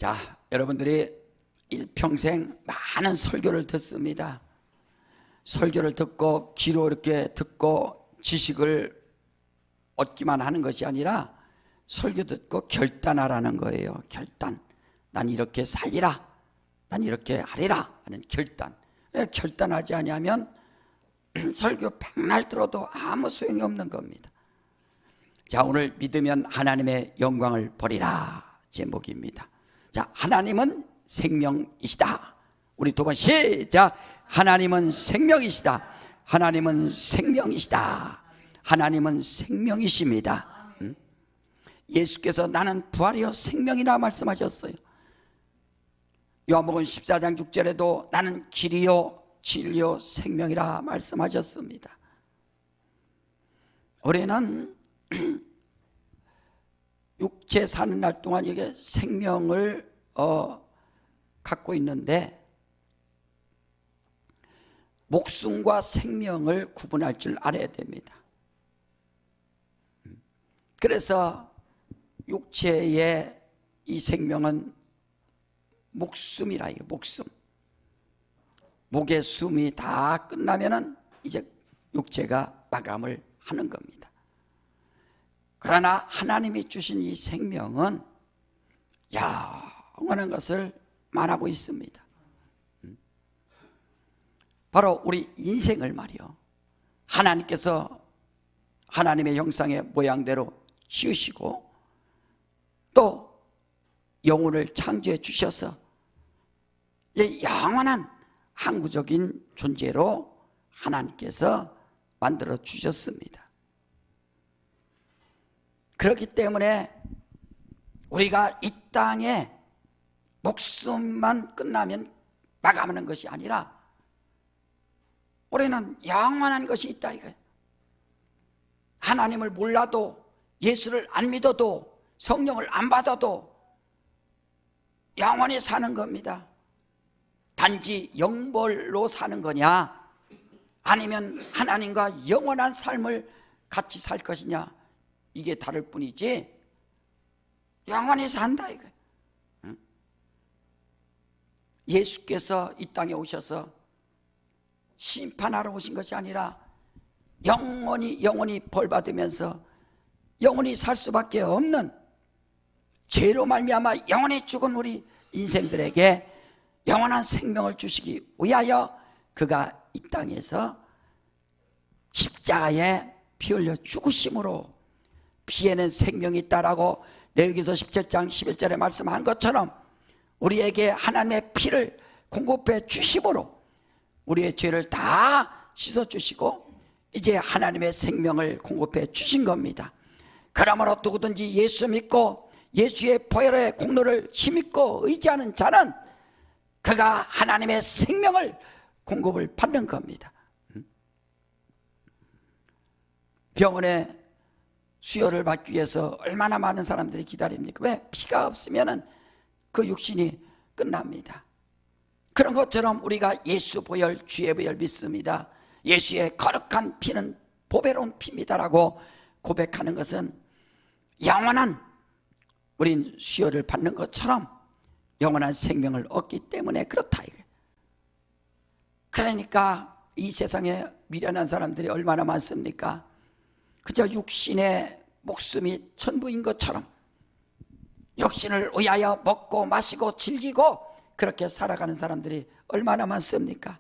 자, 여러분들이 일평생 많은 설교를 듣습니다. 설교를 듣고 귀로 이렇게 듣고 지식을 얻기만 하는 것이 아니라 설교 듣고 결단하라는 거예요. 결단. 난 이렇게 살리라, 난 이렇게 하리라 하는 결단. 결단하지 아니하면 설교 백날 들어도 아무 소용이 없는 겁니다. 자, 오늘 믿으면 하나님의 영광을 보리라 제목입니다. 자, 하나님은 생명이시다. 우리 두 번 시작. 하나님은 생명이시다. 하나님은 생명이시다. 하나님은 생명이십니다. 예수께서 나는 부활이요 생명이라 말씀하셨어요. 요한복음 14장 6절에도 나는 길이요 진리요 생명이라 말씀하셨습니다. 우리는 육체 사는 날 동안 이게 생명을 갖고 있는데 목숨과 생명을 구분할 줄 알아야 됩니다. 그래서 육체의 이 생명은 목숨이라 해요. 목숨. 목의 숨이 다 끝나면은 이제 육체가 마감을 하는 겁니다. 그러나 하나님이 주신 이 생명은 영원한 것을 말하고 있습니다. 바로 우리 인생을 말이요, 하나님께서 하나님의 형상의 모양대로 지으시고 또 영혼을 창조해 주셔서 영원한 항구적인 존재로 하나님께서 만들어 주셨습니다. 그렇기 때문에 우리가 이 땅에 목숨만 끝나면 마감하는 것이 아니라 우리는 영원한 것이 있다 이거예요. 하나님을 몰라도, 예수를 안 믿어도, 성령을 안 받아도 영원히 사는 겁니다. 단지 영벌로 사는 거냐, 아니면 하나님과 영원한 삶을 같이 살 것이냐, 이게 다를 뿐이지 영원히 산다 이거예요. 예수께서 이 땅에 오셔서 심판하러 오신 것이 아니라 영원히 벌 받으면서 영원히 살 수밖에 없는, 죄로 말미암아 영원히 죽은 우리 인생들에게 영원한 생명을 주시기 위하여 그가 이 땅에서 십자가에 피 흘려 죽으심으로 피에는 생명이 있다라고 레위기서 17장 11절에 말씀한 것처럼 우리에게 하나님의 피를 공급해 주심으로 우리의 죄를 다 씻어주시고 이제 하나님의 생명을 공급해 주신 겁니다. 그러므로 누구든지 예수 믿고 예수의 보혈의 공로를 힘입고 의지하는 자는 그가 하나님의 생명을 공급을 받는 겁니다. 병원에 수혈을 받기 위해서 얼마나 많은 사람들이 기다립니까? 왜? 피가 없으면 그 육신이 끝납니다. 그런 것처럼 우리가 예수 보혈, 주의 보혈 믿습니다, 예수의 거룩한 피는 보배로운 피입니다라고 고백하는 것은 영원한 우린 수혈을 받는 것처럼 영원한 생명을 얻기 때문에 그렇다. 그러니까 이 세상에 미련한 사람들이 얼마나 많습니까? 그저 육신의 목숨이 전부인 것처럼 육신을 위하여 먹고 마시고 즐기고 그렇게 살아가는 사람들이 얼마나 많습니까?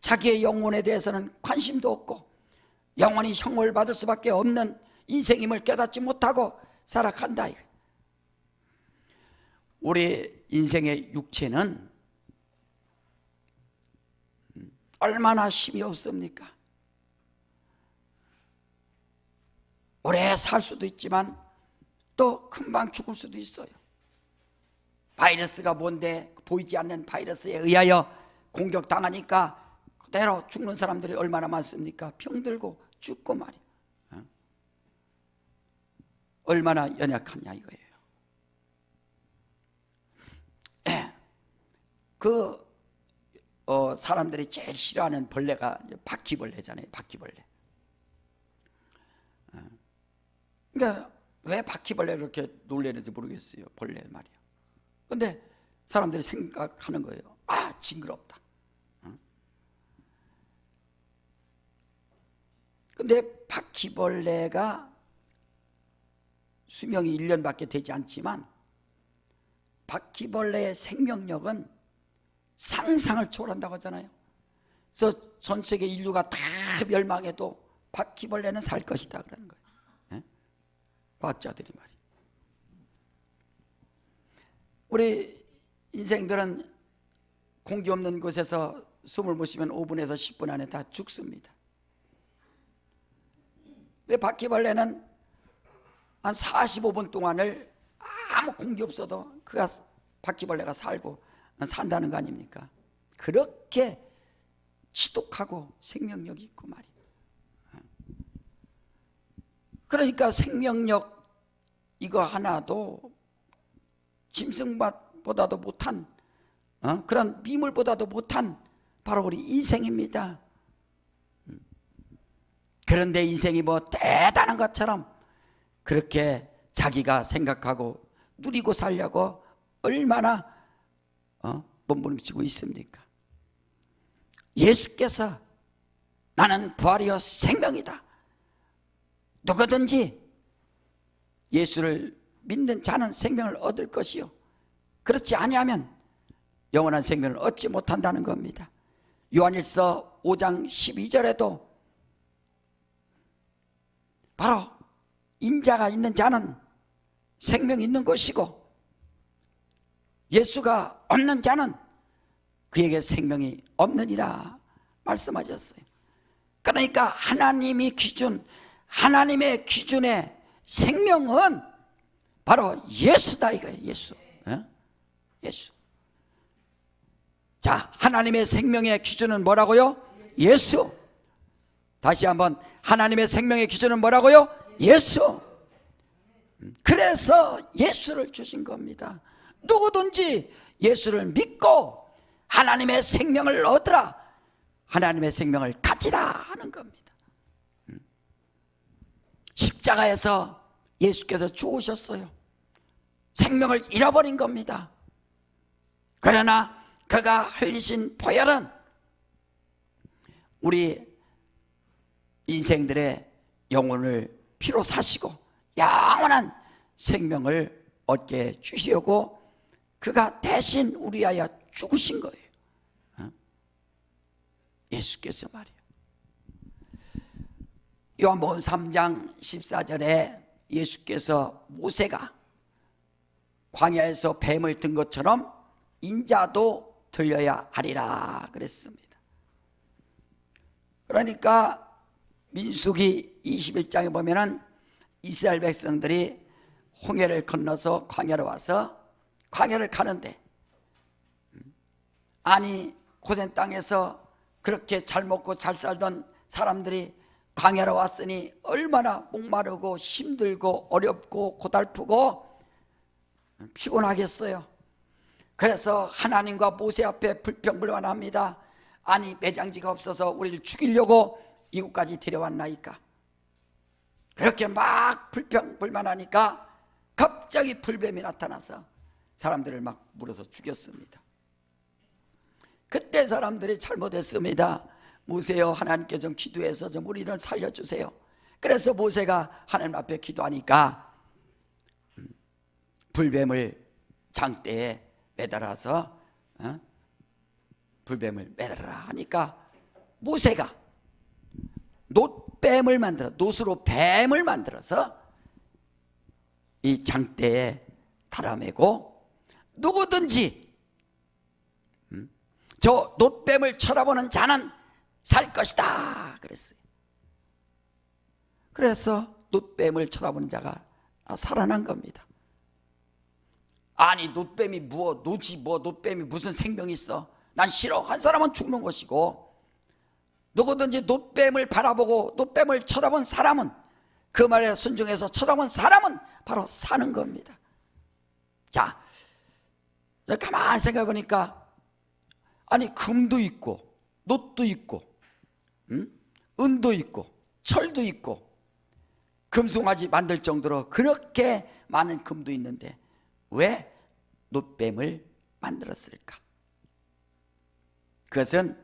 자기의 영혼에 대해서는 관심도 없고 영원히 형벌 받을 수밖에 없는 인생임을 깨닫지 못하고 살아간다. 우리 인생의 육체는 얼마나 힘이 없습니까? 오래 살 수도 있지만 또 금방 죽을 수도 있어요. 바이러스가 뭔데, 보이지 않는 바이러스에 의하여 공격당하니까 그대로 죽는 사람들이 얼마나 많습니까? 병들고 죽고 말이에요. 얼마나 연약하냐 이거예요. 사람들이 제일 싫어하는 벌레가 바퀴벌레잖아요. 바퀴벌레. 그러니까 왜 바퀴벌레를 이렇게 놀래는지 모르겠어요. 벌레 말이야. 근데 사람들이 생각하는 거예요. 아, 징그럽다. 근데 바퀴벌레가 수명이 1년밖에 되지 않지만 바퀴벌레의 생명력은 상상을 초월한다고 하잖아요. 그래서 전 세계 인류가 다 멸망해도 바퀴벌레는 살 것이다 그러는 거예요. 네? 과학자들이 말이에요. 우리 인생들은 공기 없는 곳에서 숨을 못 쉬면 5분에서 10분 안에 다 죽습니다. 왜 바퀴벌레는 한 45분 동안을 아무 공기 없어도 그가 바퀴벌레가 살고 산다는 거 아닙니까? 그렇게 지독하고 생명력이 있고 말이에요. 그러니까 생명력 이거 하나도 짐승보다도 못한 그런 미물보다도 못한 바로 우리 인생입니다. 그런데 인생이 뭐 대단한 것처럼 그렇게 자기가 생각하고 누리고 살려고 얼마나 몸부림치고 있습니까? 예수께서 나는 부활이요 생명이다. 누구든지 예수를 믿는 자는 생명을 얻을 것이요 그렇지 아니하면 영원한 생명을 얻지 못한다는 겁니다. 요한일서 5장 12절에도 바로 인자가 있는 자는 생명이 있는 것이고 예수가 없는 자는 그에게 생명이 없느니라 말씀하셨어요. 그러니까 하나님의 기준의 생명은 바로 예수다 이거예요. 예수. 예수. 자, 하나님의 생명의 기준은 뭐라고요? 예수. 다시 한번 하나님의 생명의 기준은 뭐라고요? 예수. 그래서 예수를 주신 겁니다. 누구든지 예수를 믿고 하나님의 생명을 얻으라, 하나님의 생명을 가지라 하는 겁니다. 십자가에서 예수께서 죽으셨어요. 생명을 잃어버린 겁니다. 그러나 그가 흘리신 보혈은 우리 인생들의 영혼을 피로 사시고 영원한 생명을 얻게 주시려고 그가 대신 우리 위하여 죽으신 거예요. 예수께서 말이에요. 요한복음 3장 14절에 예수께서 모세가 광야에서 뱀을 든 것처럼 인자도 들려야 하리라 그랬습니다. 그러니까 민수기 21장에 보면은 이스라엘 백성들이 홍해를 건너서 광야로 와서 광야를 가는데 아니 고센 땅에서 그렇게 잘 먹고 잘 살던 사람들이 광야로 왔으니 얼마나 목마르고 힘들고 어렵고 고달프고 피곤하겠어요. 그래서 하나님과 모세 앞에 불평불만합니다. 아니 매장지가 없어서 우리를 죽이려고 이곳까지 데려왔나이까. 그렇게 막 불평불만하니까 갑자기 불뱀이 나타나서 사람들을 막 물어서 죽였습니다. 그때 사람들이 잘못했습니다. 모세여 하나님께 좀 기도해서 좀 우리를 살려주세요. 그래서 모세가 하나님 앞에 기도하니까 불뱀을 장대에 매달아서 불뱀을 매달아라 하니까 모세가 놋으로 뱀을 만들어서 이 장대에 달아매고 누구든지 저 놋뱀을 쳐다보는 자는 살 것이다 그랬어요. 그래서 놋뱀을 쳐다보는 자가 살아난 겁니다. 아니 놋뱀이 놋뱀이 무슨 생명이 있어? 난 싫어. 한 사람은 죽는 것이고 누구든지 놋뱀을 바라보고 놋뱀을 쳐다본 사람은 그 말에 순종해서 쳐다본 사람은 바로 사는 겁니다. 자, 가만히 생각해 보니까 아니 금도 있고 놋도 있고 은도 있고 철도 있고 금송아지 만들 정도로 그렇게 많은 금도 있는데 왜 놋뱀을 만들었을까? 그것은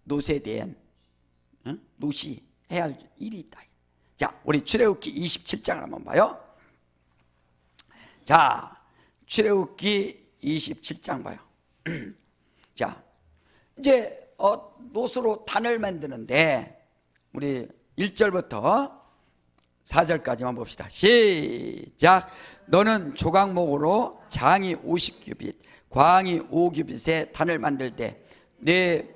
놋에 대한 놋이 해야 할 일이 있다. 자, 우리 출애굽기 27장을 한번 봐요. 자, 출애굽기 27장 봐요. 자, 이제 놋으로 단을 만드는데 우리 1절부터 4절까지만 봅시다. 시작. 너는 조각목으로 장이 50규빗, 광이 5규빗의 단을 만들 때 네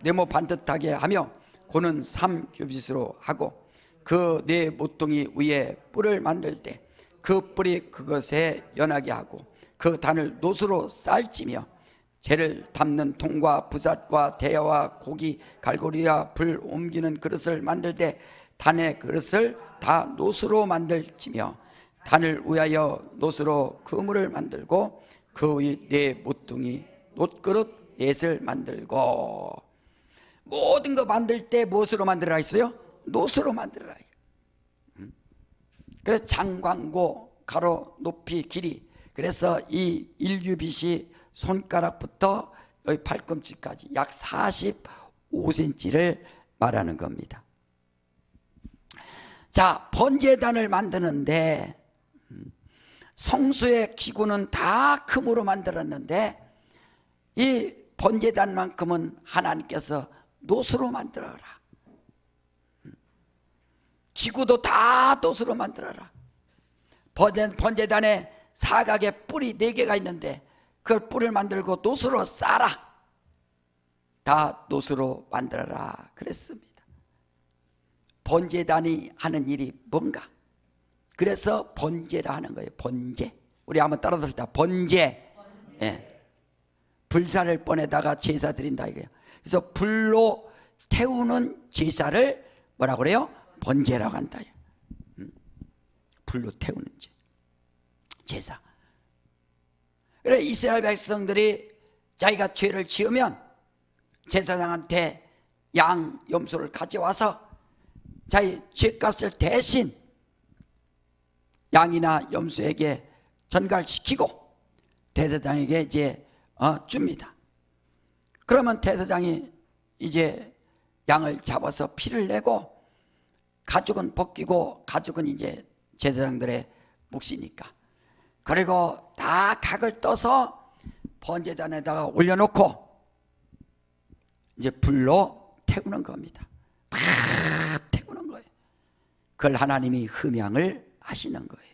네모 반듯하게 하며 고는 3규빗으로 하고 그 네 모퉁이 위에 뿔을 만들 때 그 뿔이 그것에 연하게 하고 그 단을 놋으로 쌀찌며 재를 담는 통과 부삿과 대야와 고기 갈고리와 불 옮기는 그릇을 만들 때 단의 그릇을 다 놋으로 만들지며 단을 위하여 놋으로 그물을 만들고 그 위 네 모퉁이 놋그릇 넷을 만들고. 모든 거 만들 때 무엇으로 만들어라 했어요? 놋으로 만들어라. 그래서 장광고 가로 높이 길이, 그래서 이 1규빗이 손가락부터 여기 발꿈치까지 약 45cm를 말하는 겁니다. 자, 번제단을 만드는데 성수의 기구는 다 금으로 만들었는데 이 번제단만큼은 하나님께서 놋으로 만들어라. 기구도 다 놋으로 만들어라. 번제단에 사각의 뿔이 4개가 있는데 그걸 뿔을 만들고 놋으로 싸라. 다 놋으로 만들어라 그랬습니다. 번제단이 하는 일이 뭔가? 그래서 번제라 하는 거예요. 번제. 우리 한번 따라 듭시다. 번제. 예. 불사를 꺼내다가 제사 드린다 이거예요. 그래서 불로 태우는 제사를 뭐라고 그래요? 번제라고 한다. 불로 태우는 제사. 그래, 이스라엘 백성들이 자기가 죄를 지으면 제사장한테 양 염소를 가져와서 자기 죄값을 대신 양이나 염소에게 전갈시키고 대제사장에게 이제 줍니다. 그러면 대제사장이 이제 양을 잡아서 피를 내고 가죽은 벗기고, 가죽은 이제 제사장들의 몫이니까, 그리고 다 각을 떠서 번제단에다가 올려놓고 이제 불로 태우는 겁니다. 다 태우는 거예요. 그걸 하나님이 흠양을 하시는 거예요.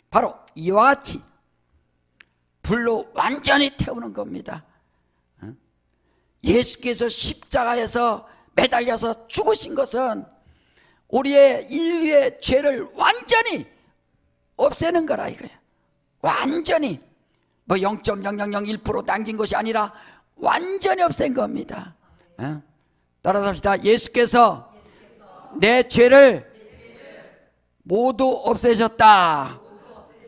바로 이와 같이 불로 완전히 태우는 겁니다. 예수께서 십자가에서 매달려서 죽으신 것은 우리의 인류의 죄를 완전히 없애는 거라 이거예요. 완전히 뭐 0.0001% 남긴 것이 아니라 완전히 없앤 겁니다. 따라합시다. 예수께서 내 죄를 모두 없애셨다.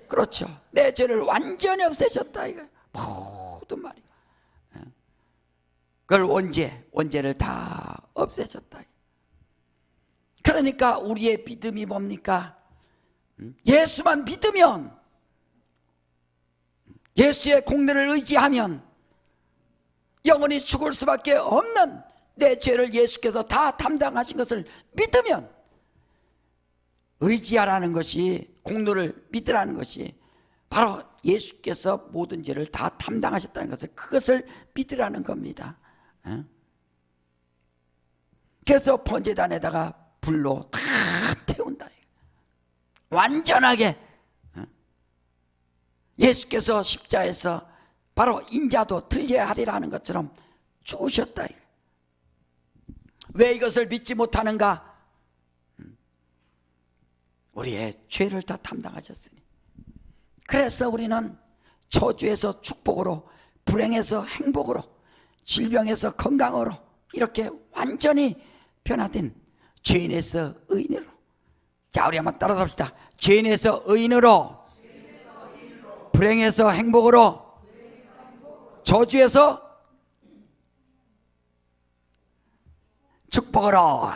그렇죠. 내 죄를 완전히 없애셨다 이거 모든 말이. 그걸 원죄를 다 없애셨다. 그러니까 우리의 믿음이 뭡니까? 예수만 믿으면, 예수의 공로를 의지하면 영원히 죽을 수밖에 없는 내 죄를 예수께서 다 담당하신 것을 믿으면, 의지하라는 것이, 공로를 믿으라는 것이 바로 예수께서 모든 죄를 다 담당하셨다는 것을, 그것을 믿으라는 겁니다. 그래서 번제단에다가 불로 다 태운다. 완전하게 예수께서 십자에서 바로 인자도 들려야 하리라 하는 것처럼 죽으셨다. 왜 이것을 믿지 못하는가? 우리의 죄를 다 담당하셨으니. 그래서 우리는 저주에서 축복으로, 불행에서 행복으로, 질병에서 건강으로 이렇게 완전히 변화된 죄인에서 의인으로. 자, 우리 한번 따라 합시다. 죄인에서 의인으로, 불행에서 행복으로, 저주에서 축복으로.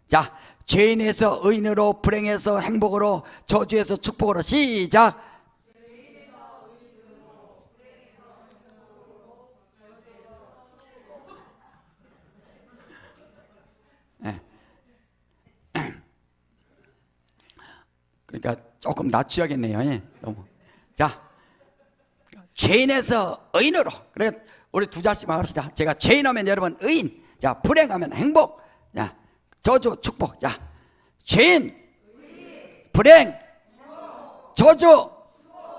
자, 죄인에서 의인으로, 불행에서 행복으로, 저주에서 축복으로. 시작. 그러니까 조금 낮춰야겠네요. 예, 너무. 자, 죄인에서 의인으로. 그래, 우리 두 자씩만 합시다. 제가 죄인하면 여러분 의인, 자, 불행하면 행복, 자, 저주 축복. 자, 죄인, 불행, 저주.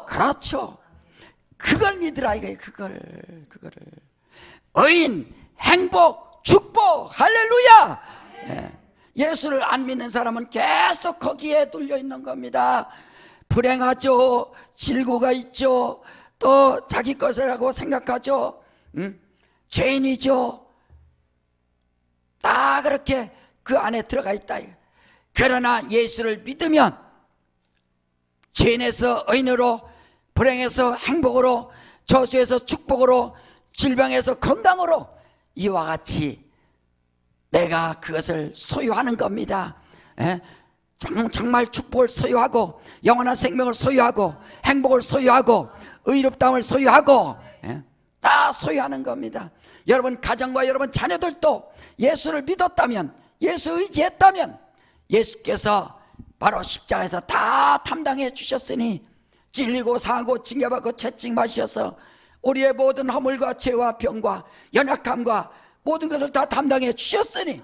그렇죠. 그걸 믿으라 이거예요. 그거를. 의인, 행복, 축복. 할렐루야. 예. 예수를 안 믿는 사람은 계속 거기에 눌려 있는 겁니다. 불행하죠. 질고가 있죠. 또 자기 것이라고 생각하죠. 죄인이죠. 다 그렇게 그 안에 들어가 있다. 그러나 예수를 믿으면 죄인에서 의인으로, 불행에서 행복으로, 저주에서 축복으로, 질병에서 건강으로, 이와 같이 내가 그것을 소유하는 겁니다. 정말 축복을 소유하고, 영원한 생명을 소유하고, 행복을 소유하고, 의롭다움을 소유하고, 다 소유하는 겁니다. 여러분 가정과 여러분 자녀들도 예수를 믿었다면, 예수 의지했다면 예수께서 바로 십자가에서 다 담당해 주셨으니, 찔리고 상하고 징계받고 채찍맞으셔서 우리의 모든 허물과 죄와 병과 연약함과 모든 것을 다 담당해 주셨으니,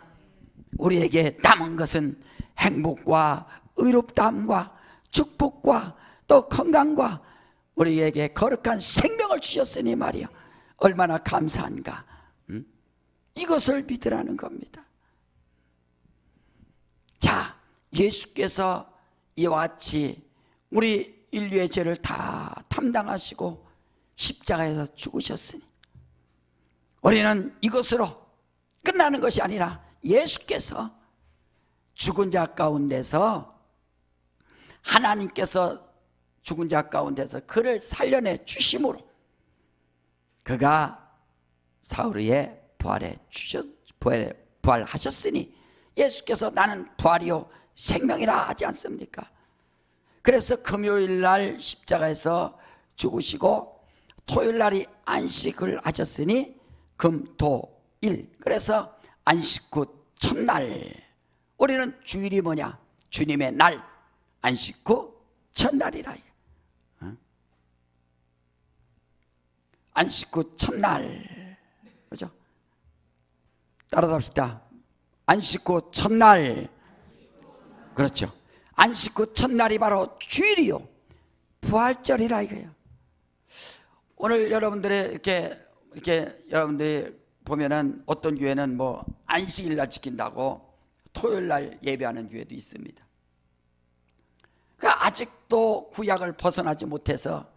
우리에게 남은 것은 행복과 의롭다함과 축복과 또 건강과 우리에게 거룩한 생명을 주셨으니 말이야. 얼마나 감사한가. 이것을 믿으라는 겁니다. 자, 예수께서 이와 같이 우리 인류의 죄를 다 담당하시고 십자가에서 죽으셨으니, 우리는 이것으로 끝나는 것이 아니라 예수께서 죽은 자 가운데서, 하나님께서 죽은 자 가운데서 그를 살려내 주심으로 그가 사흘에 부활하셨으니, 예수께서 나는 부활이요 생명이라 하지 않습니까? 그래서 금요일 날 십자가에서 죽으시고 토요일 날이 안식을 하셨으니 금토일, 그래서 안식 후 첫날. 우리는 주일이 뭐냐? 주님의 날, 안식 후 첫날이라. 안식 후 첫날, 그죠? 따라합시다. 안식 후 첫날. 그렇죠. 안식 후 첫날이 바로 주일이요 부활절이라 이거예요. 오늘 여러분들의 이렇게 여러분들이 보면은 어떤 교회는 뭐 안식일 날 지킨다고 토요일 날 예배하는 교회도 있습니다. 그러니까 아직도 구약을 벗어나지 못해서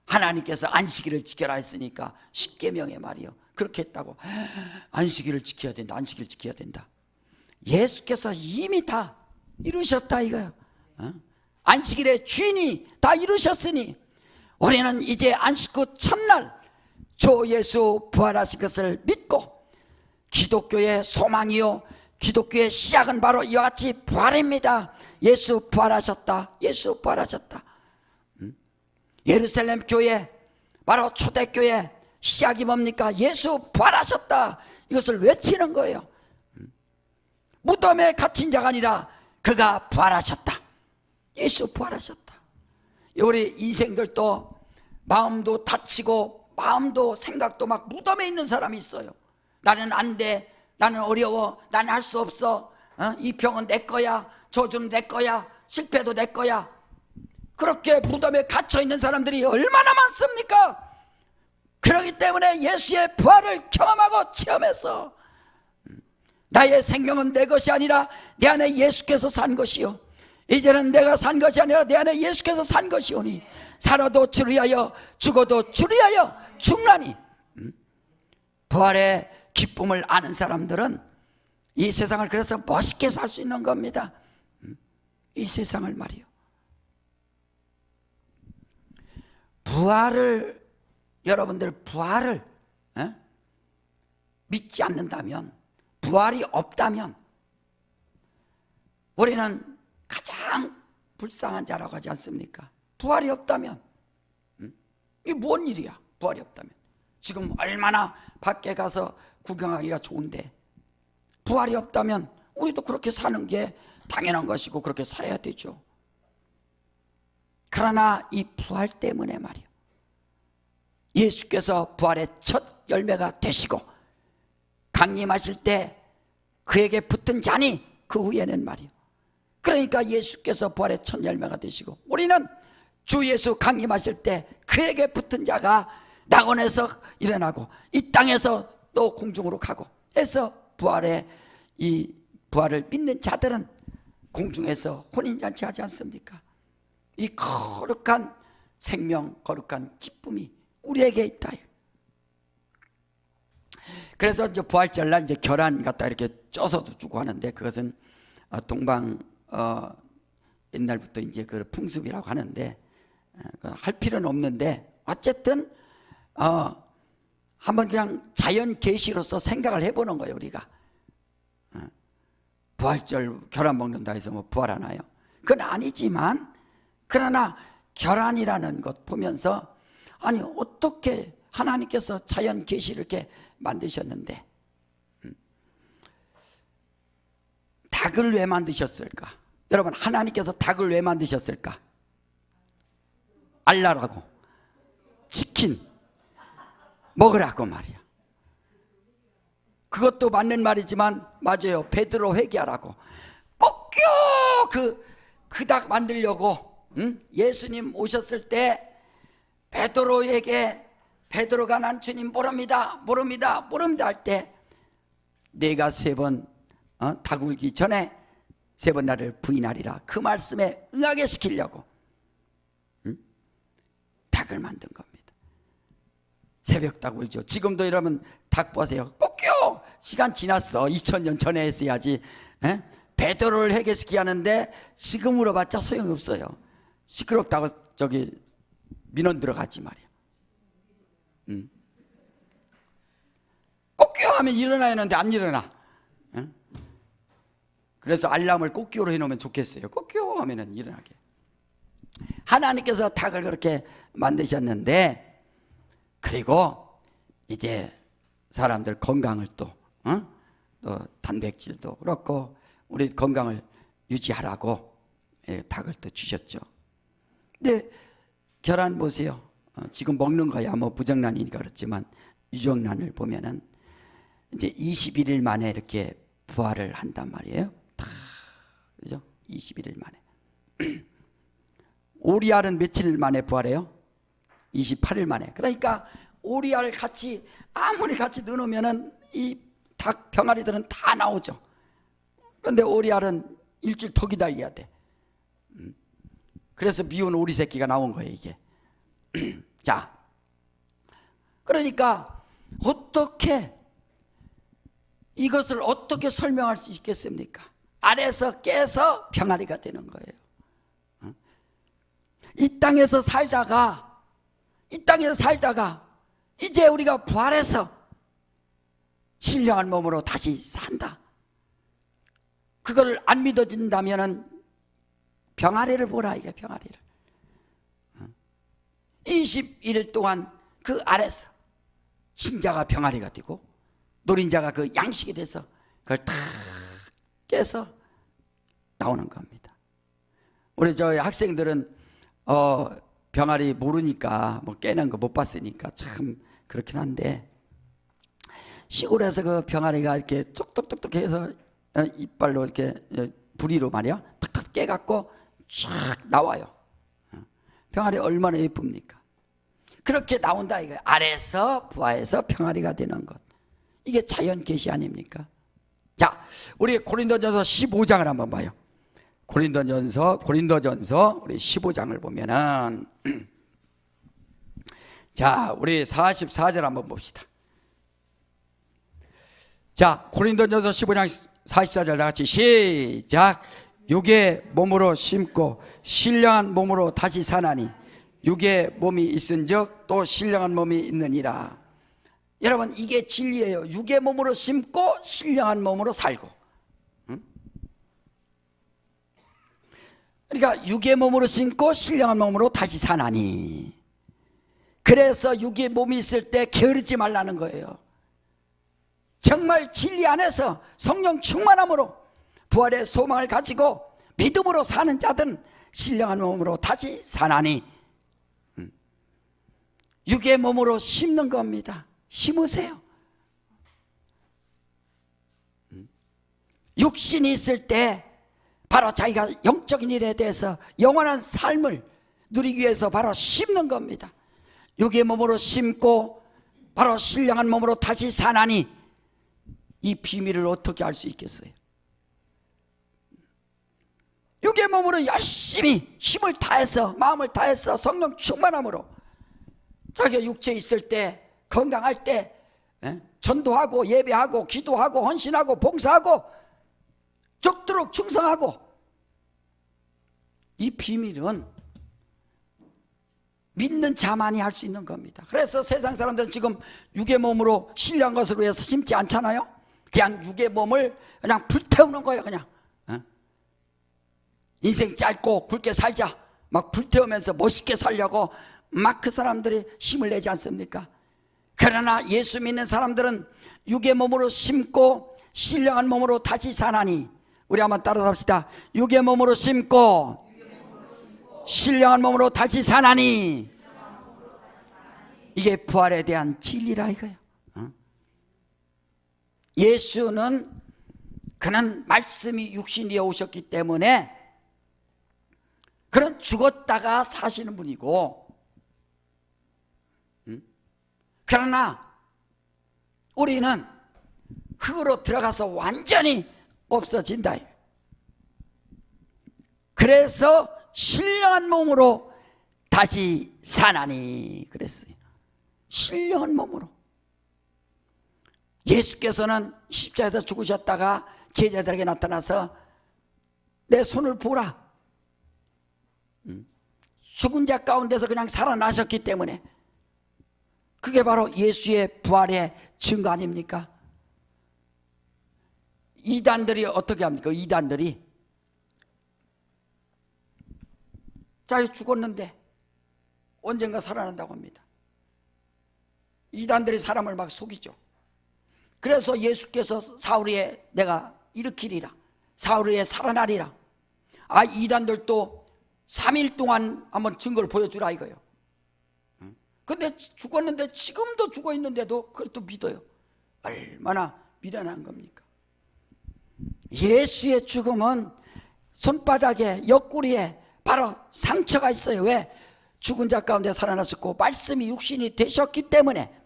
하나님께서 안식일을 지켜라 했으니까 십계명의 말이요, 그렇게 했다고 안식일을 지켜야 된다, 안식일을 지켜야 된다. 예수께서 이미 다 이루셨다 이거예요. 안식일의 주인이 다 이루셨으니 우리는 이제 안식 후 첫날 주 예수 부활하신 것을 믿고, 기독교의 소망이요 기독교의 시작은 바로 이와 같이 부활입니다. 예수 부활하셨다, 예수 부활하셨다. 예루살렘 교회, 바로 초대교회 시작이 뭡니까? 예수 부활하셨다, 이것을 외치는 거예요. 무덤에 갇힌 자가 아니라 그가 부활하셨다, 예수 부활하셨다. 우리 인생들도 마음도 다치고 마음도 생각도 막 무덤에 있는 사람이 있어요. 나는 안 돼, 나는 어려워, 나는 할 수 없어, 이 병은 내 거야, 저주는 내 거야, 실패도 내 거야. 그렇게 무덤에 갇혀 있는 사람들이 얼마나 많습니까? 그렇기 때문에 예수의 부활을 경험하고 체험해서 나의 생명은 내 것이 아니라 내 안에 예수께서 산 것이요, 이제는 내가 산 것이 아니라 내 안에 예수께서 산 것이오니 살아도 주를 위하여 죽어도 주를 위하여 죽나니. 부활의 기쁨을 아는 사람들은 이 세상을 그래서 멋있게 살 수 있는 겁니다. 이 세상을 말이요, 부활을, 여러분들 부활을 믿지 않는다면, 부활이 없다면 우리는 가장 불쌍한 자라고 하지 않습니까? 부활이 없다면 이게 뭔 일이야? 부활이 없다면. 지금 얼마나 밖에 가서 구경하기가 좋은데 부활이 없다면 우리도 그렇게 사는 게 당연한 것이고 그렇게 살아야 되죠. 그러나 이 부활 때문에 말이요, 예수께서 부활의 첫 열매가 되시고 강림하실 때 그에게 붙은 자니 그 후에는 말이요, 그러니까 예수께서 부활의 첫 열매가 되시고 우리는 주 예수 강림하실 때 그에게 붙은 자가 낙원에서 일어나고 이 땅에서 또 공중으로 가고 해서 이 부활을 믿는 자들은 공중에서 혼인잔치 하지 않습니까? 이 거룩한 생명, 거룩한 기쁨이 우리에게 있다. 그래서 이제 부활절날 이제 계란 갖다 이렇게 쪄서도 주고 하는데, 그것은 동방 옛날부터 이제 그 풍습이라고 하는데 할 필요는 없는데, 어쨌든 한번 그냥 자연 계시로서 생각을 해보는 거예요. 우리가 부활절 계란 먹는다 해서 뭐 부활하나요? 그건 아니지만, 그러나 계란이라는 것 보면서 아니 어떻게 하나님께서 자연 계시를 이렇게 만드셨는데 닭을 왜 만드셨을까? 여러분, 하나님께서 닭을 왜 만드셨을까? 알라라고, 치킨 먹으라고 말이야. 그것도 맞는 말이지만 맞아요. 베드로 회개하라고. 꼭요 그 닭 만들려고 예수님 오셨을 때 베드로가 난 주님 모릅니다 할 때 내가 3번 닭 울기 전에 3번 나를 부인하리라, 그 말씀에 응하게 시키려고 닭을 만든 겁니다. 새벽 닭 울죠. 지금도 여러분 닭 보세요. 꼭요 시간 지났어. 2000년 전에 했어야지. 베드로를 회개시키게 하는데 지금 물어봤자 소용이 없어요. 시끄럽다고 저기 민원 들어가지 말이야. 꼭요 하면 일어나야 하는데 안 일어나. 그래서 알람을 꼭요로 해놓으면 좋겠어요. 꼭요 하면은 일어나게. 하나님께서 닭을 그렇게 만드셨는데, 그리고 이제 사람들 건강을 또 단백질도 그렇고 우리 건강을 유지하라고 닭을 또 주셨죠. 근데 계란 보세요. 지금 먹는 거야 뭐 부정란이니까 그렇지만 유정란을 보면은 이제 21일 만에 이렇게 부활을 한단 말이에요. 다 그죠? 21일 만에. 오리알은 며칠 만에 부활해요? 28일 만에. 그러니까 오리알 같이 아무리 같이 넣어놓으면은 이 닭 병아리들은 다 나오죠. 그런데 오리알은 일주일 더 기다려야 돼. 그래서 미운 오리 새끼가 나온 거예요 이게. 자, 그러니까 어떻게 이것을 어떻게 설명할 수 있겠습니까? 알에서 깨서 병아리가 되는 거예요. 이 땅에서 살다가 이제 우리가 부활해서 신령한 몸으로 다시 산다. 그걸 안 믿어진다면은 병아리를 보라, 이게 병아리를. 21일 동안 그 아래서 신자가 병아리가 되고 노린자가 그 양식이 돼서 그걸 다 깨서 나오는 겁니다. 우리 저희 학생들은 병아리 모르니까 뭐 깨는 거 못 봤으니까 참 그렇긴 한데, 시골에서 그 병아리가 이렇게 똑똑똑똑 해서 이빨로 이렇게 부리로 말이야 탁탁 깨갖고 쫙 나와요. 병아리 얼마나 예쁩니까? 그렇게 나온다 이거예요. 아래서 부하에서 병아리가 되는 것, 이게 자연 계시 아닙니까? 자, 우리 고린도전서 15장을 한번 봐요. 고린도전서 우리 15장을 보면은 자, 우리 44절 한번 봅시다. 자, 고린도전서 15장 44절 다 같이 시작. 육의 몸으로 심고 신령한 몸으로 다시 사나니 육의 몸이 있은즉 또 신령한 몸이 있느니라. 여러분, 이게 진리예요. 육의 몸으로 심고 신령한 몸으로 살고. 그러니까 육의 몸으로 심고 신령한 몸으로 다시 사나니. 그래서 육의 몸이 있을 때 게으르지 말라는 거예요. 정말 진리 안에서 성령 충만함으로 부활의 소망을 가지고 믿음으로 사는 자들은 신령한 몸으로 다시 사나니. 육의 몸으로 심는 겁니다. 심으세요. 육신이 있을 때 바로 자기가 영적인 일에 대해서 영원한 삶을 누리기 위해서 바로 심는 겁니다. 육의 몸으로 심고 바로 신령한 몸으로 다시 사나니. 이 비밀을 어떻게 알 수 있겠어요? 육의 몸으로 열심히 힘을 다해서, 마음을 다해서 성령 충만함으로 자기가 육체에 있을 때, 건강할 때 전도하고 예배하고 기도하고 헌신하고 봉사하고 죽도록 충성하고. 이 비밀은 믿는 자만이 할 수 있는 겁니다. 그래서 세상 사람들은 지금 육의 몸으로 신령한 것으로 해서 심지 않잖아요. 그냥 육의 몸을 그냥 불태우는 거예요. 그냥 인생 짧고 굵게 살자 막 불태우면서 멋있게 살려고 막 그 사람들이 힘을 내지 않습니까? 그러나 예수 믿는 사람들은 육의 몸으로 심고 신령한 몸으로 다시 사나니. 우리 한번 따라합시다. 육의 몸으로 심고 신령한 몸으로 다시 사나니. 이게 부활에 대한 진리라 이거예요. 예수는 그는 말씀이 육신이에 오셨기 때문에 그는 죽었다가 사시는 분이고, 그러나 우리는 흙으로 들어가서 완전히 없어진다. 그래서 신령한 몸으로 다시 사나니 그랬어요. 신령한 몸으로. 예수께서는 십자가에서 죽으셨다가 제자들에게 나타나서 내 손을 보라. 죽은 자 가운데서 그냥 살아나셨기 때문에 그게 바로 예수의 부활의 증거 아닙니까? 이단들이 어떻게 합니까? 이단들이 자기 죽었는데 언젠가 살아난다고 합니다. 이단들이 사람을 막 속이죠. 그래서 예수께서 사울이에 내가 일으키리라, 사울이에 살아나리라. 아, 이단들도 3일 동안 한번 증거를 보여주라 이거예요. 근데 죽었는데 지금도 죽어 있는데도 그걸 또 믿어요. 얼마나 미련한 겁니까? 예수의 죽음은 손바닥에 옆구리에 바로 상처가 있어요. 왜? 죽은 자 가운데 살아나셨고 말씀이 육신이 되셨기 때문에,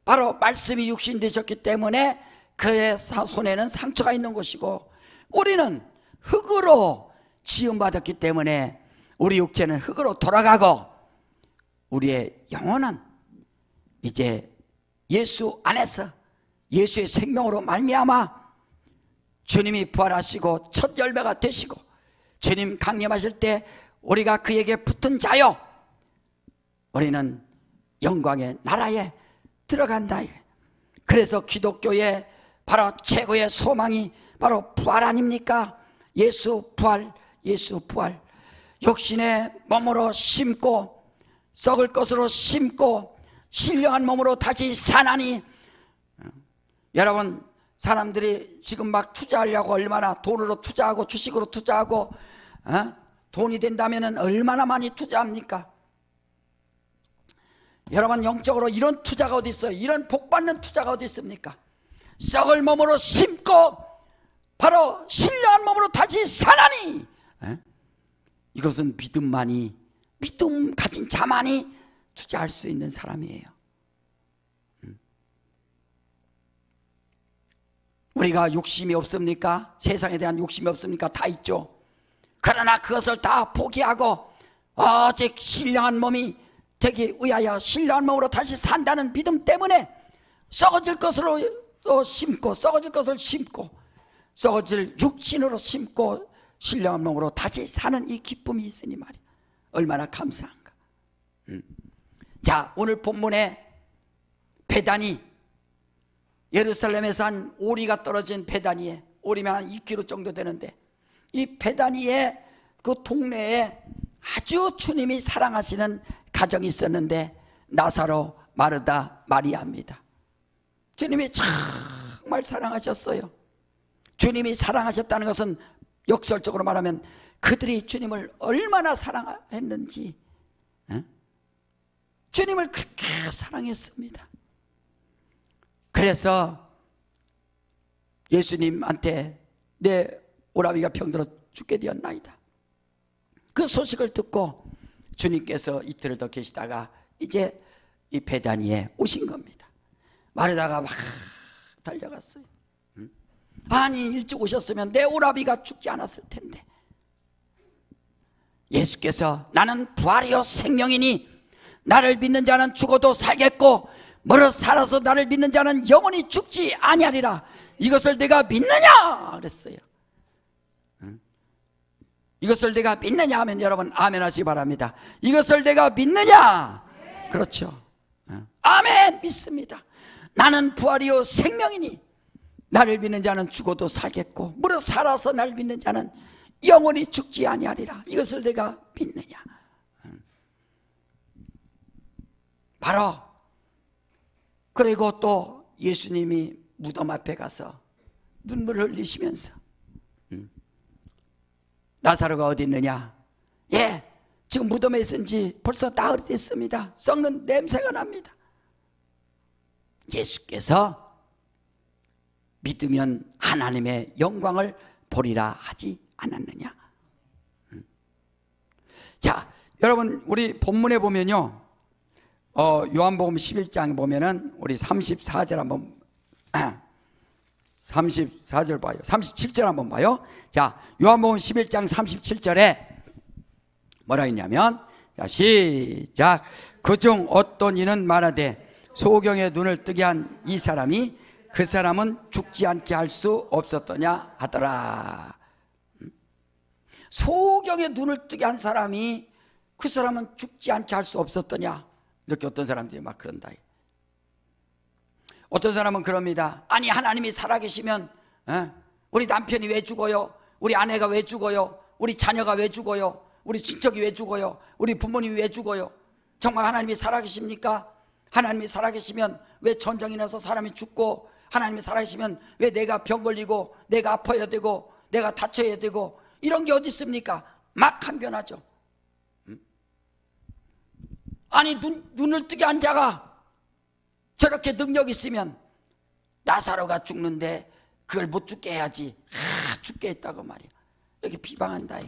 바로 말씀이 육신 되셨기 때문에 그의 손에는 상처가 있는 것이고, 우리는 흙으로 지음받았기 때문에 우리 육체는 흙으로 돌아가고 우리의 영혼은 이제 예수 안에서 예수의 생명으로 말미암아 주님이 부활하시고 첫 열매가 되시고 주님 강림하실 때 우리가 그에게 붙은 자요, 우리는 영광의 나라에 들어간다. 그래서 기독교의 바로 최고의 소망이 바로 부활 아닙니까? 예수 부활, 예수 부활. 육신의 몸으로 심고 썩을 것으로 심고 신령한 몸으로 다시 사나니. 여러분, 사람들이 지금 막 투자하려고 얼마나 돈으로 투자하고 주식으로 투자하고 돈이 된다면 얼마나 많이 투자합니까? 여러분, 영적으로 이런 투자가 어디 있어요? 이런 복받는 투자가 어디 있습니까? 썩을 몸으로 심고 바로 신령한 몸으로 다시 사나니. 이것은 믿음만이, 믿음 가진 자만이 투자할 수 있는 사람이에요. 우리가 욕심이 없습니까? 세상에 대한 욕심이 없습니까? 다 있죠. 그러나 그것을 다 포기하고 오직 신령한 몸이 되기 위하여 신령한 몸으로 다시 산다는 믿음 때문에 썩어질 것으로 또 심고, 썩어질 것을 심고, 썩어질 육신으로 심고 신령한 몸으로 다시 사는 이 기쁨이 있으니 말이야. 얼마나 감사한가. 자, 오늘 본문에 베다니, 예루살렘에서 한 오리가 떨어진 베다니에, 오리면 한 2km 정도 되는데, 이 베다니의 그 동네에 아주 주님이 사랑하시는 가정이 있었는데 나사로, 마르다, 마리아입니다. 주님이 정말 사랑하셨어요. 주님이 사랑하셨다는 것은 역설적으로 말하면 그들이 주님을 얼마나 사랑했는지, 주님을 그렇게 사랑했습니다. 그래서 예수님한테 내 오라비가 병들어 죽게 되었나이다, 그 소식을 듣고 주님께서 이틀을 더 계시다가 이제 이 베다니에 오신 겁니다. 마르다가 막 달려갔어요. 아니, 일찍 오셨으면 내 오라비가 죽지 않았을 텐데. 예수께서 나는 부활이요 생명이니 나를 믿는 자는 죽어도 살겠고 멀어 살아서 나를 믿는 자는 영원히 죽지 아니하리라. 이것을 내가 믿느냐 그랬어요. 이것을 내가 믿느냐 하면 여러분 아멘 하시기 바랍니다. 이것을 내가 믿느냐? 그렇죠. 아멘, 믿습니다. 나는 부활이요 생명이니 나를 믿는 자는 죽어도 살겠고 물어 살아서 나를 믿는 자는 영원히 죽지 아니하리라. 이것을 내가 믿느냐? 바로. 그리고 또 예수님이 무덤 앞에 가서 눈물을 흘리시면서 나사로가 어디 있느냐? 예, 지금 무덤에 있은 지 벌써 나흘이 됐습니다. 썩는 냄새가 납니다. 예수께서 믿으면 하나님의 영광을 보리라 하지 않았느냐? 자, 여러분 우리 본문에 보면요, 요한복음 11장 보면은 우리 34절 한번 34절 봐요. 37절 한번 봐요. 자, 요한복음 11장 37절에 뭐라 했냐면, 자, 시작. 그중 어떤 이는 말하되 소경의 눈을 뜨게 한 이 사람이 그 사람은 죽지 않게 할 수 없었더냐 하더라. 소경의 눈을 뜨게 한 사람이 그 사람은 죽지 않게 할 수 없었더냐, 이렇게 어떤 사람들이 막 그런다. 어떤 사람은 그럽니다. 아니, 하나님이 살아계시면 우리 남편이 왜 죽어요? 우리 아내가 왜 죽어요? 우리 자녀가 왜 죽어요? 우리 친척이 왜 죽어요? 우리 부모님이 왜 죽어요? 정말 하나님이 살아계십니까? 하나님이 살아계시면 왜 전쟁이 나서 사람이 죽고, 하나님이 살아계시면 왜 내가 병 걸리고 내가 아파야 되고 내가 다쳐야 되고 이런 게 어디 있습니까? 막 항변하죠. 아니, 눈을 뜨게 한 자가 저렇게 능력 있으면 나사로가 죽는데 그걸 못 죽게 해야지. 죽게 했다고 말이야. 이렇게 비방한다.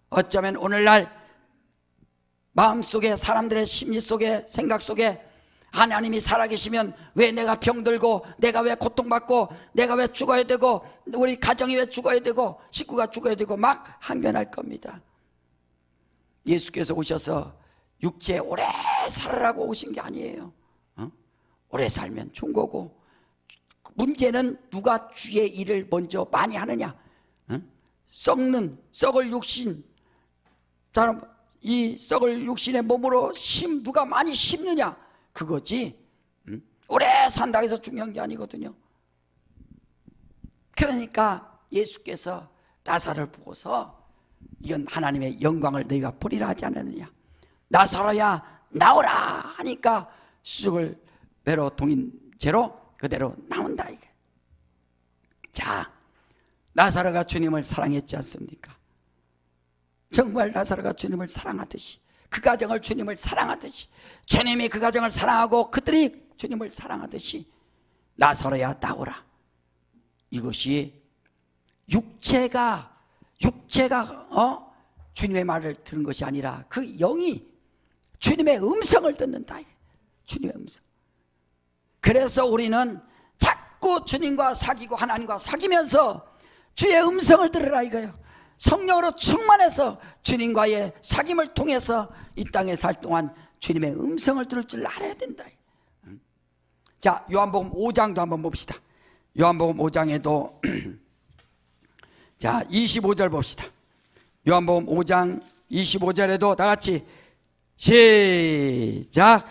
어쩌면 오늘날 마음속에, 사람들의 심리 속에, 생각 속에 하나님이 살아계시면 왜 내가 병들고, 내가 왜 고통받고, 내가 왜 죽어야 되고, 우리 가정이 왜 죽어야 되고, 식구가 죽어야 되고 막 항변할 겁니다. 예수께서 오셔서 육체에 오래 살으라고 오신 게 아니에요. 오래 살면 좋은 거고, 문제는 누가 주의 일을 먼저 많이 하느냐. 썩을 육신, 이 썩을 육신의 몸으로 누가 많이 심느냐, 그거지. 오래 산다 해서 중요한 게 아니거든요. 그러니까 예수께서 나사로를 보고서 이건 하나님의 영광을 너희가 보리라 하지 않았느냐. 나사로야 나오라 하니까 수족을 배로 동인 채로 그대로 나온다 이게. 자, 나사로가 주님을 사랑했지 않습니까? 정말 나사로가 주님을 사랑하듯이, 그 가정을 주님을 사랑하듯이, 주님이 그 가정을 사랑하고 그들이 주님을 사랑하듯이 나사로야 나오라. 이것이 육체가 주님의 말을 들은 것이 아니라 그 영이 주님의 음성을 듣는다. 주님의 음성. 그래서 우리는 자꾸 주님과 사귀고 하나님과 사귀면서 주의 음성을 들으라 이거예요. 성령으로 충만해서 주님과의 사귐을 통해서 이 땅에 살 동안 주님의 음성을 들을 줄 알아야 된다. 자, 요한복음 5장도 한번 봅시다. 요한복음 5장에도 자, 25절 봅시다. 요한복음 5장 25절에도 다 같이 시작.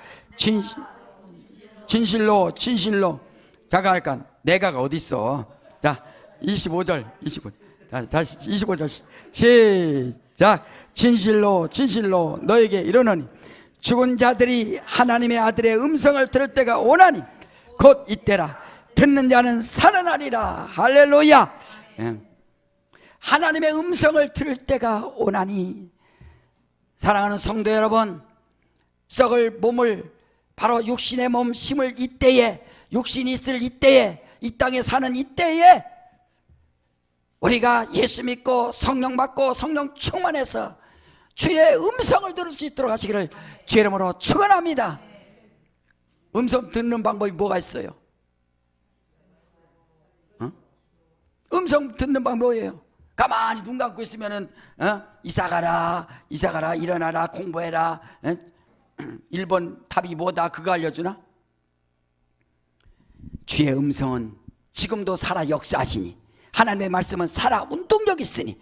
진실로 잠깐, 내가가 어디 있어? 자, 25절. 다시 25절 시작. 진실로 너에게 이르노니 죽은 자들이 하나님의 아들의 음성을 들을 때가 오나니 곧 이때라. 듣는 자는 살아나리라. 할렐루야. 하나님의 음성을 들을 때가 오나니. 사랑하는 성도 여러분, 썩을 몸을, 바로 육신의 몸 심을 이때에, 육신이 있을 이때에, 이 땅에 사는 이때에 우리가 예수 믿고 성령 받고 성령 충만해서 주의 음성을 들을 수 있도록 하시기를 주의 이름으로 축원합니다. 음성 듣는 방법이 뭐가 있어요? 음성 듣는 방법이에요. 가만히 눈 감고 있으면은 이사 가라, 일어나라, 공부해라, 1번 답이 뭐다 그거 알려주나? 주의 음성은 지금도 살아 역사하시니, 하나님의 말씀은 살아 운동력 있으니,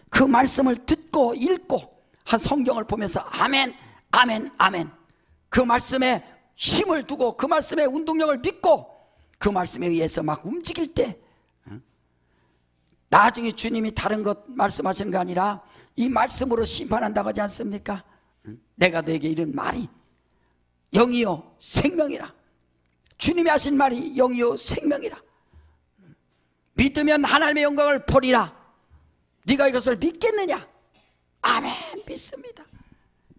그 말씀을 듣고 읽고 한 성경을 보면서 아멘, 아멘, 아멘, 그 말씀에 힘을 두고 그 말씀의 운동력을 믿고 그 말씀에 의해서 막 움직일 때 나중에 주님이 다른 것 말씀하시는 거 아니라 이 말씀으로 심판한다고 하지 않습니까? 내가 너에게 이런 말이 영이요 생명이라. 주님이 하신 말이 영이요 생명이라. 믿으면 하나님의 영광을 보리라. 네가 이것을 믿겠느냐? 아멘, 믿습니다.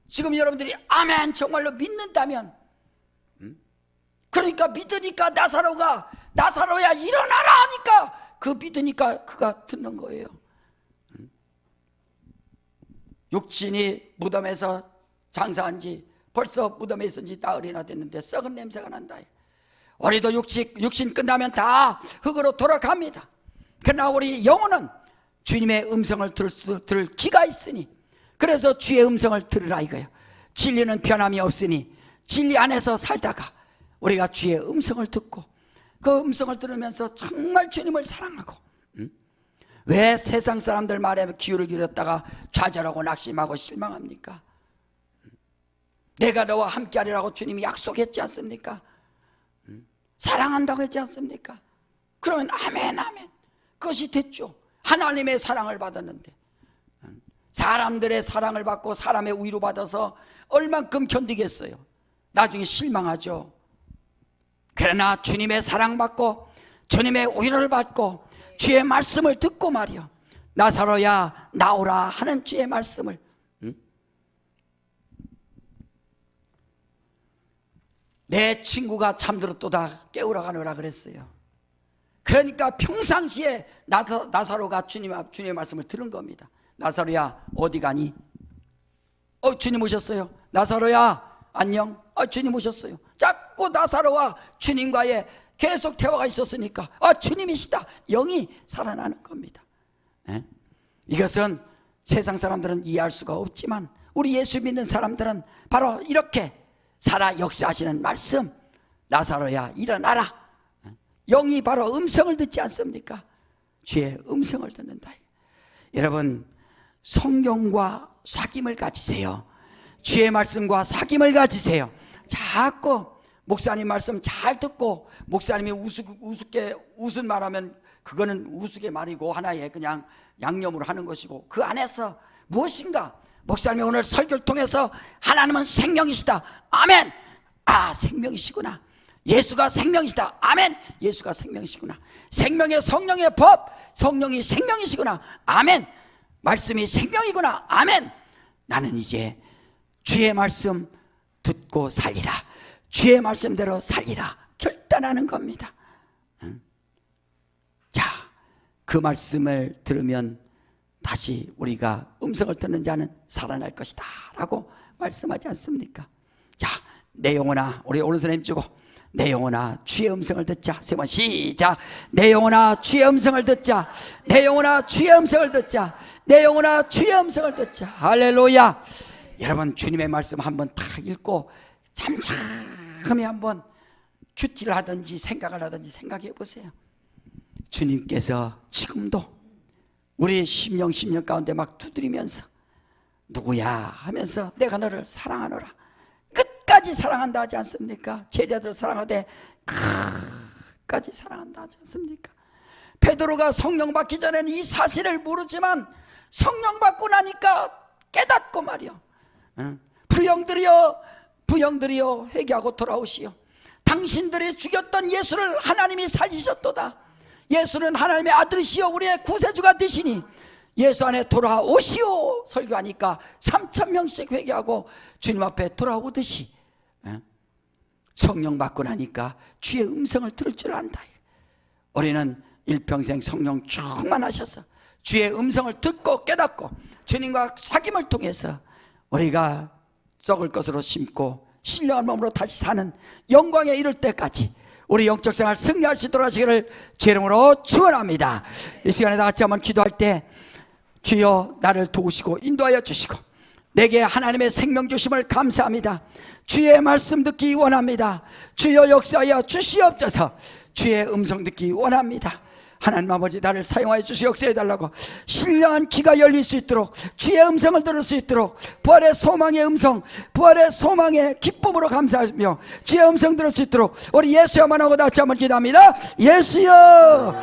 지금 여러분들이 아멘 정말로 믿는다면, 그러니까 믿으니까 나사로야 일어나라 하니까 그 믿으니까 그가 듣는 거예요. 육신이 무덤에서 장사한 지 벌써 무덤에 있은 지 나흘이나 됐는데 썩은 냄새가 난다. 우리도 육신 끝나면 다 흙으로 돌아갑니다. 그러나 우리 영혼은 주님의 음성을 들을 귀가 있으니, 그래서 주의 음성을 들으라 이거예요. 진리는 변함이 없으니 진리 안에서 살다가 우리가 주의 음성을 듣고 그 음성을 들으면서 정말 주님을 사랑하고, 왜 세상 사람들 말에 귀를 기울였다가 좌절하고 낙심하고 실망합니까? 내가 너와 함께하리라고 주님이 약속했지 않습니까? 사랑한다고 했지 않습니까? 그러면 아멘, 아멘, 그것이 됐죠. 하나님의 사랑을 받았는데, 사람들의 사랑을 받고 사람의 위로 받아서 얼만큼 견디겠어요? 나중에 실망하죠. 그러나 주님의 사랑받고 주님의 위로를 받고 주의 말씀을 듣고 말이요, 나사로야 나오라 하는 주의 말씀을, 내 친구가 잠들었도다 깨우러 가노라 그랬어요. 그러니까 평상시에 나사로가 주님의 말씀을 들은 겁니다. 나사로야 어디 가니? 주님 오셨어요. 나사로야 안녕. 주님 오셨어요. 자꾸 나사로와 주님과의 계속 대화가 있었으니까 주님이시다, 영이 살아나는 겁니다. 이것은 세상 사람들은 이해할 수가 없지만 우리 예수 믿는 사람들은 바로 이렇게 살아 역사하시는 말씀, 나사로야 일어나라, 영이 바로 음성을 듣지 않습니까? 주의 음성을 듣는다. 여러분, 성경과 사귐을 가지세요. 주의 말씀과 사귐을 가지세요. 자꾸 목사님 말씀 잘 듣고, 목사님이 우습게 웃은 말하면 그거는 우스개 말이고 하나의 그냥 양념으로 하는 것이고, 그 안에서 무엇인가 목사님이 오늘 설교를 통해서 하나님은 생명이시다, 아멘, 생명이시구나, 예수가 생명이시다, 아멘, 예수가 생명이시구나, 생명의 성령의 법, 성령이 생명이시구나, 아멘, 말씀이 생명이구나, 아멘, 나는 이제 주의 말씀 듣고 살리라, 주의 말씀대로 살리라 결단하는 겁니다. 자, 그 말씀을 들으면 다시 우리가 음성을 듣는 자는 살아날 것이다 라고 말씀하지 않습니까? 자, 내 영혼아, 우리 오른손에 힘주고 내 영혼아 주의 음성을 듣자. 세 번 시작. 내 영혼아 주의 음성을 듣자. 내 영혼아 주의 음성을 듣자. 내 영혼아 주의 음성을 듣자. 할렐루야. 여러분, 주님의 말씀 한번 다 읽고 잠잠히 한번 큐티를 하든지 생각을 하든지 생각해 보세요. 주님께서 지금도 우리의 심령 가운데 막 두드리면서 누구야 하면서 내가 너를 사랑하노라, 끝까지 사랑한다 하지 않습니까? 제자들 사랑하되 끝까지 사랑한다 하지 않습니까? 베드로가 성령 받기 전에는 이 사실을 모르지만 성령 받고 나니까 깨닫고 말이요, 부형들이여 회개하고 돌아오시오. 당신들이 죽였던 예수를 하나님이 살리셨도다. 예수는 하나님의 아들이시여 우리의 구세주가 되시니 예수 안에 돌아오시오 설교하니까 3,000명씩 회개하고 주님 앞에 돌아오듯이 성령 받고 나니까 주의 음성을 들을 줄 안다. 우리는 일평생 성령 충만하셔서 주의 음성을 듣고 깨닫고 주님과 사귐을 통해서 우리가 썩을 것으로 심고 신령한 몸으로 다시 사는 영광에 이를 때까지 우리 영적 생활 승리할 수 있도록 하시기를 주 이름으로 축원합니다. 이 시간에 다 같이 한번 기도할 때 주여 나를 도우시고 인도하여 주시고 내게 하나님의 생명 주심을 감사합니다. 주의 말씀 듣기 원합니다. 주여 역사하여 주시옵소서. 주의 음성 듣기 원합니다. 하나님 아버지 나를 사용하여 주시 역사해 달라고 신령한 귀가 열릴 수 있도록 주의 음성을 들을 수 있도록 부활의 소망의 음성, 부활의 소망의 기쁨으로 감사하며 주의 음성 들을 수 있도록 우리 예수야만 하고 다 같이 한번 기도합니다. 예수여.